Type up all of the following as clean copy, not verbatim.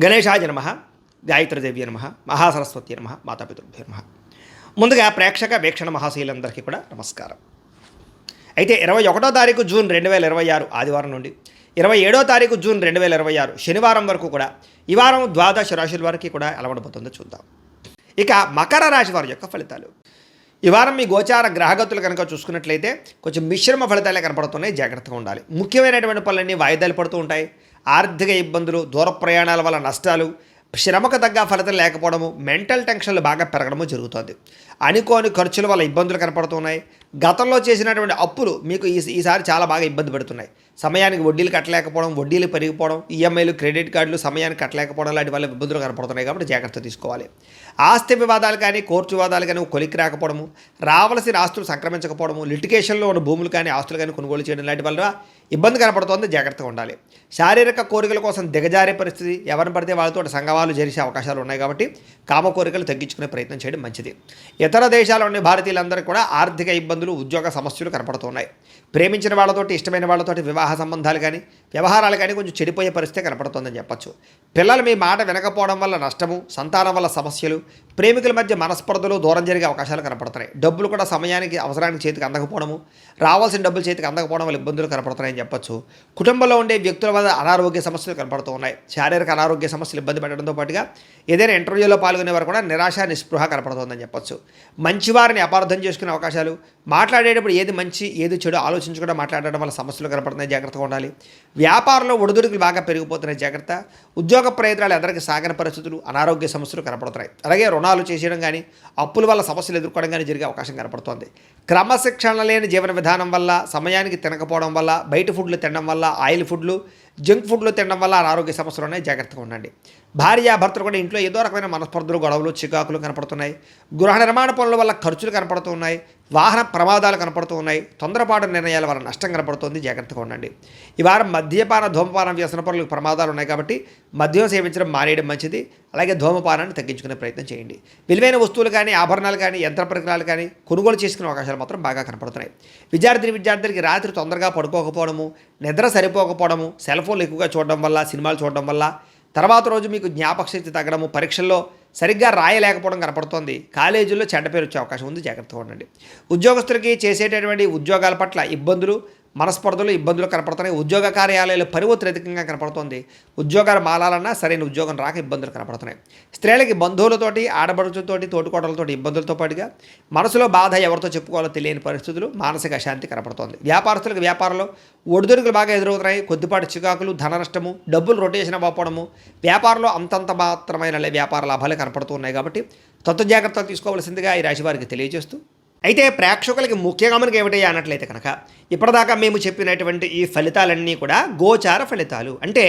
గణేశాయ నమః, గాయత్రీదేవి నమః, మహాసరస్వతి నమః, మాతాపితృభ్యో నమః. ముందుగా ప్రేక్షక వీక్షణ మహాశీలందరికీ కూడా నమస్కారం. అయితే 21వ తారీఖు జూన్ 2026 ఆదివారం నుండి 27వ తారీఖు జూన్ 2026 శనివారం వరకు కూడా ఈ వారం ద్వాదశ రాశుల వారికి కూడా ఎలా ఉండబోతుందో చూద్దాం. ఇక మకర రాశి వారి యొక్క ఫలితాలు. ఈ వారం మీ గోచార గ్రహగతులు కనుక చూసుకున్నట్లయితే కొంచెం మిశ్రమ ఫలితాలే కనపడుతున్నాయి, జాగ్రత్తగా ఉండాలి. ముఖ్యమైనటువంటి పనులన్నీ వాయిదాలు పడుతూ ఉంటాయి. ఆర్థిక ఇబ్బందులు, దూర ప్రయాణాల వల్ల నష్టాలు, శ్రమకు తగ్గ ఫలితం లేకపోవడము, మెంటల్ టెన్షన్లు బాగా పెరగడము జరుగుతుంది. అనుకోని ఖర్చుల వల్ల ఇబ్బందులు కనపడుతున్నాయి. గతంలో చేసినటువంటి అప్పులు మీకు ఈసారి చాలా బాగా ఇబ్బంది పెడుతున్నాయి. సమయానికి వడ్డీలు కట్టలేకపోవడం, వడ్డీలు పెరిగిపోవడం, ఈఎంఐలు, క్రెడిట్ కార్డులు సమయానికి కట్టలేకపోవడం లాంటి వల్ల ఇబ్బందులు కనపడుతున్నాయి. కాబట్టి జాగ్రత్త తీసుకోవాలి. ఆస్తి వివాదాలు కానీ, కోర్టు వివాదాలు కానీ కొలిక్కి రాకపోవడము, రావాల్సిన ఆస్తులు సంక్రమించకపోవడము, లిటిగేషన్లో ఉన్న భూములు కానీ ఆస్తులు కానీ కొనుగోలు చేయడం లాంటి వల్ల ఇబ్బంది కనపడుతోంది. జాగ్రత్తగా ఉండాలి. శారీరక కోరికల కోసం దిగజారే పరిస్థితి, ఎవరిని పడితే వాళ్ళతో సంగమాలు జరిసే అవకాశాలు ఉన్నాయి. కాబట్టి కామ కోరికలు తగ్గించుకునే ప్రయత్నం చేయడం మంచిది. ఇతర దేశాల్లోని భారతీయులందరికీ కూడా ఆర్థిక ఇబ్బందులు, ఉద్యోగ సమస్యలు కనపడుతున్నాయి. ప్రేమించిన వాళ్ళతోటి, ఇష్టమైన వాళ్ళతోటి వివాహ సంబంధాలు కానీ, వ్యవహారాలు కానీ కొంచెం చెడిపోయే పరిస్థితి కనపడుతుందని చెప్పచ్చు. పిల్లలు మీ మాట వినకపోవడం వల్ల నష్టము, సంతానం వల్ల సమస్యలు, ప్రేమికుల మధ్య మనస్పర్ధలు, దూరం జరిగే అవకాశాలు కనపడుతున్నాయి. డబ్బులు కూడా సమయానికి, అవసరానికి చేతికి అందకపోవడము, రావాల్సిన డబ్బులు చేతికి అందకపోవడం వల్ల ఇబ్బందులు కనపడుతున్నాయని చెప్పచ్చు. కుటుంబంలో ఉండే వ్యక్తుల వల్ల అనారోగ్య సమస్యలు కనపడుతూ ఉన్నాయి. శారీరక అనారోగ్య సమస్యలు ఇబ్బంది పెట్టడంతో పాటుగా ఏదైనా ఇంటర్వ్యూలో పాల్గొనే వారు కూడా నిరాశ, నిస్పృహ కనపడుతుందని చెప్పచ్చు. మంచివారిని అపార్థం చేసుకునే అవకాశాలు, మాట్లాడేటప్పుడు ఏది మంచి ఏది చెడు ఆలోచించకుండా మాట్లాడడం వల్ల సమస్యలు కనపడుతున్నాయి. జాగ్రత్తగా ఉండాలి. వ్యాపారంలో ఒడిదుడుకులు బాగా పెరిగిపోతున్నాయి. జాగ్రత్త. ఉద్యోగ ప్రయత్నాలు అందరికీ సాగని పరిస్థితులు, అనారోగ్య సమస్యలు కనపడుతున్నాయి. అలాగే రుణాలు చేసేయడం కానీ, అప్పుల వల్ల సమస్యలు ఎదుర్కోవడం కానీ జరిగే అవకాశం కనపడుతోంది. క్రమశిక్షణ లేని జీవన విధానం వల్ల, సమయానికి తినకపోవడం వల్ల, బయట ఫుడ్లు తినడం వల్ల, ఆయిల్ ఫుడ్లు, జంక్ ఫుడ్లు తినడం వల్ల అనారోగ్య సమస్యలు ఉన్నాయి. జాగ్రత్తగా ఉండండి. భార్యాభర్తలు కూడా ఇంట్లో ఏదో రకమైన మనస్పర్ధలు, గొడవలు, చికాకులు కనపడుతున్నాయి. గృహ నిర్మాణ పనుల వల్ల ఖర్చులు కనపడుతూ ఉన్నాయి. వాహన ప్రమాదాలు కనపడుతూ ఉన్నాయి. తొందరపాటు నిర్ణయాల వల్ల నష్టం కనపడుతుంది. జాగ్రత్తగా ఉండండి. ఈ వారం మద్యపాన, ధూమపాన, వ్యసన పనులకు ప్రమాదాలు ఉన్నాయి. కాబట్టి మద్యం సేవించడం మానేయడం మంచిది. అలాగే ధూమపానాన్ని తగ్గించుకునే ప్రయత్నం చేయండి. విలువైన వస్తువులు కానీ, ఆభరణాలు కానీ, యంత్ర పరికరాలు కానీ కొనుగోలు చేసుకునే అవకాశాలు మాత్రం బాగా కనపడుతున్నాయి. విద్యార్థులకి రాత్రి తొందరగా పడుకోకపోవడము, నిద్ర సరిపోకపోవడము, సెల్ ఫోన్లు ఎక్కువగా చూడడం వల్ల, సినిమాలు చూడడం వల్ల తర్వాత రోజు మీకు జ్ఞాపక శక్తి తగ్గడము, పరీక్షల్లో సరిగ్గా రాయలేకపోవడం కనపడుతోంది. కాలేజీల్లో చెడ్డ పేరు వచ్చే అవకాశం ఉంది. జాగ్రత్తగా ఉండండి. ఉద్యోగస్తులకి చేసేటటువంటి ఉద్యోగాల పట్ల ఇబ్బందులు, మనస్పర్ధలు, ఇబ్బందులు కనపడుతున్నాయి. ఉద్యోగ కార్యాలయాలు పని ఒత్తిడి అధికంగా కనపడుతోంది. ఉద్యోగాలు మారాలన్నా సరైన ఉద్యోగం రాక ఇబ్బందులు కనపడుతున్నాయి. స్త్రీలకి బంధువులతోటి, ఆడబడుచులతోటి, తోటికోటలతోటి ఇబ్బందులతో పాటుగా మనసులో బాధ, ఎవరితో చెప్పుకోవాలో తెలియని పరిస్థితులు, మానసిక అశాంతి కనపడుతోంది. వ్యాపారస్తులకు వ్యాపారంలో ఒడిదుడుకులు బాగా ఎదురవుతున్నాయి. కొద్దిపాటి చికాకులు, ధన నష్టము, డబ్బులు రొటేషన్ అవ్వకపోవడము, వ్యాపారంలో అంతంత మాత్రమైన వ్యాపార లాభాలు కనపడుతూ ఉన్నాయి. కాబట్టి తత్వ జాగ్రత్తలు తీసుకోవాల్సిందిగా ఈ రాశి వారికి తెలియజేస్తూ, అయితే ప్రేక్షకులకి ముఖ్యంగా మనకి ఏమిటయ్యా అన్నట్లయితే కనుక ఇప్పటిదాకా మేము చెప్పినటువంటి ఈ ఫలితాలన్నీ కూడా గోచార ఫలితాలు, అంటే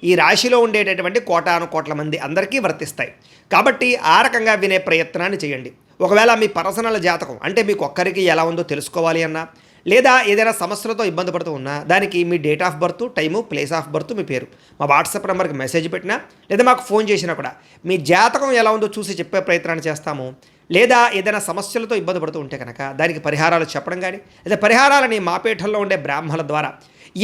ఈ రాశిలో ఉండేటటువంటి కోటాను కోట్ల మంది అందరికీ వర్తిస్తాయి. కాబట్టి ఆ రకంగా వినే ప్రయత్నాన్ని చేయండి. ఒకవేళ మీ పర్సనల్ జాతకం అంటే మీకు ఒక్కరికి ఎలా ఉందో తెలుసుకోవాలి అన్నా, లేదా ఏదైనా సమస్యలతో ఇబ్బంది పడుతూ ఉన్నా, దానికి మీ date of birth, time, place of birth, మీ పేరు మా వాట్సాప్ నెంబర్కి మెసేజ్ పెట్టినా, లేదా మాకు ఫోన్ చేసినా కూడా మీ జాతకం ఎలా ఉందో చూసి చెప్పే ప్రయత్నాన్ని చేస్తాము. లేదా ఏదైనా సమస్యలతో ఇబ్బంది పడుతూ ఉంటే కనుక దానికి పరిహారాలు చెప్పడం కానీ, లేదా పరిహారాలని మా పీఠంలో ఉండే బ్రాహ్మణుల ద్వారా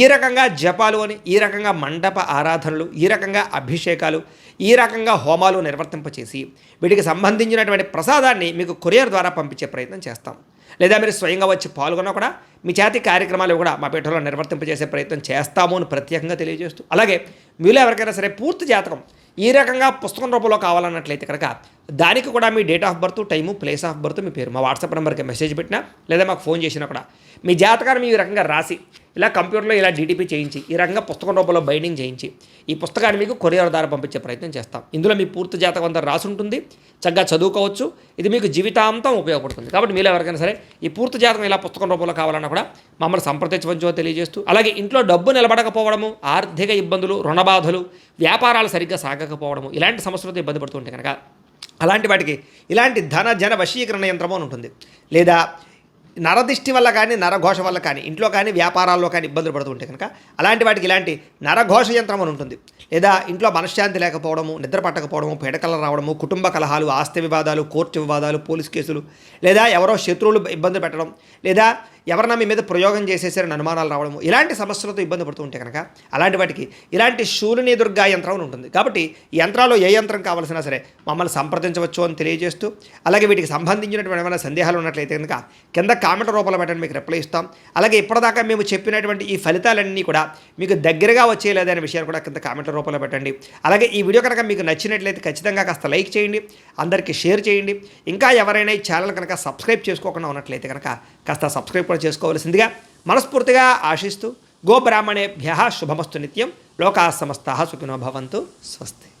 ఈ రకంగా జపాలు అని, ఈ రకంగా మండప ఆరాధనలు, ఈ రకంగా అభిషేకాలు, ఈ రకంగా హోమాలు నిర్వర్తింపచేసి వీటికి సంబంధించినటువంటి ప్రసాదాన్ని మీకు కొరియర్ ద్వారా పంపించే ప్రయత్నం చేస్తాం. లేదా మీరు స్వయంగా వచ్చి పాల్గొన్నా కూడా మీ చేతి కార్యక్రమాలు కూడా మా పీఠంలో నిర్వర్తింపజేసే ప్రయత్నం చేస్తాము అని ప్రత్యేకంగా తెలియజేస్తూ, అలాగే మీలో ఎవరికైనా సరే పూర్తి జాతకం ఈ రకంగా పుస్తకం రూపంలో కావాలన్నట్లయితే కనుక దానికి కూడా మీ date of birth, time, place of birth, మీ పేరు మా వాట్సాప్ నెంబర్కి మెసేజ్ పెట్టినా, లేదా మాకు ఫోన్ చేసినా కూడా మీ జాతకాన్ని ఈ రకంగా రాసి ఇలా కంప్యూటర్లో ఇలా డీటీపీ చేయించి ఈ రకంగా పుస్తకం రూపంలో బైండింగ్ చేయించి ఈ పుస్తకాన్ని మీకు కొరియర్ ద్వారా పంపించే ప్రయత్నం చేస్తాం. ఇందులో మీ పూర్తి జాతకం అంతా రాసి ఉంటుంది. చక్కగా చదువుకోవచ్చు. ఇది మీకు జీవితాంతం ఉపయోగపడుతుంది. కాబట్టి మీరు ఎవరికైనా సరే ఈ పూర్తి జాతకం ఇలా పుస్తకం రూపంలో కావాలన్నా కూడా మమ్మల్ని సంప్రదించవచ్చో తెలియజేస్తూ, అలాగే ఇంట్లో డబ్బు నిలబడకపోవడము, ఆర్థిక ఇబ్బందులు, రుణబాధలు, వ్యాపారాలు సరిగ్గా సాగకపోవడము, ఇలాంటి సమస్యలతో ఇబ్బంది పడుతుంటే కనుక అలాంటి వాటికి ఇలాంటి ధన జన వశీకరణ యంత్రము అని ఉంటుంది. లేదా నరదిష్టి వల్ల కానీ, నరఘోష వల్ల కానీ, ఇంట్లో కానీ వ్యాపారాల్లో కానీ ఇబ్బందులు పడుతుంటే కనుక అలాంటి వాటికి ఇలాంటి నరఘోష యంత్రం అని ఉంటుంది. లేదా ఇంట్లో మనశ్శాంతి లేకపోవడము, నిద్ర పట్టకపోవడము, పీడకలు రావడము, కుటుంబ కలహాలు, ఆస్తి వివాదాలు, కోర్టు వివాదాలు, పోలీస్ కేసులు, లేదా ఎవరో శత్రువులు ఇబ్బంది పెట్టడం, లేదా ఎవరన్నా మీ మీద ప్రయోగం చేసేసారని అనుమానాలు రావడము ఇలాంటి సమస్యలతో ఇబ్బంది పడుతూ ఉంటే కనుక అలాంటి వాటికి ఇలాంటి శూలిని దుర్గా యంత్రం అని ఉంటుంది. కాబట్టి ఈ యంత్రాల్లో ఏ యంత్రం కావాల్సినా సరే మమ్మల్ని సంప్రదించవచ్చు అని తెలియజేస్తూ, అలాగే వీటికి సంబంధించినటువంటి ఏమైనా సందేహాలు ఉన్నట్లయితే కనుక కింద కామెంట్ రూపంలో పెట్టండి, మీకు రిప్లై ఇస్తాం. అలాగే ఇప్పటిదాకా మేము చెప్పినటువంటి ఈ ఫలితాలన్నీ కూడా మీకు దగ్గరగా వచ్చేయలేదనే విషయాలు కూడా కింద కామెంట్ రూపంలో పెట్టండి. అలాగే ఈ వీడియో కనుక మీకు నచ్చినట్లయితే ఖచ్చితంగా కాస్త లైక్ చేయండి, అందరికీ షేర్ చేయండి. ఇంకా ఎవరైనా ఈ ఛానల్ కనుక సబ్స్క్రైబ్ చేసుకోకుండా ఉన్నట్లయితే కనుక కాస్త సబ్స్క్రైబ్ కూడా చేసుకోవాల్సిందిగా మనస్ఫూర్తిగా ఆశిస్తూ, గోబ్రాహ్మణేభ్యః శుభమస్తు నిత్యం, లోకాः సమస్తాः సుఖినో భవంతు. స్వస్తి.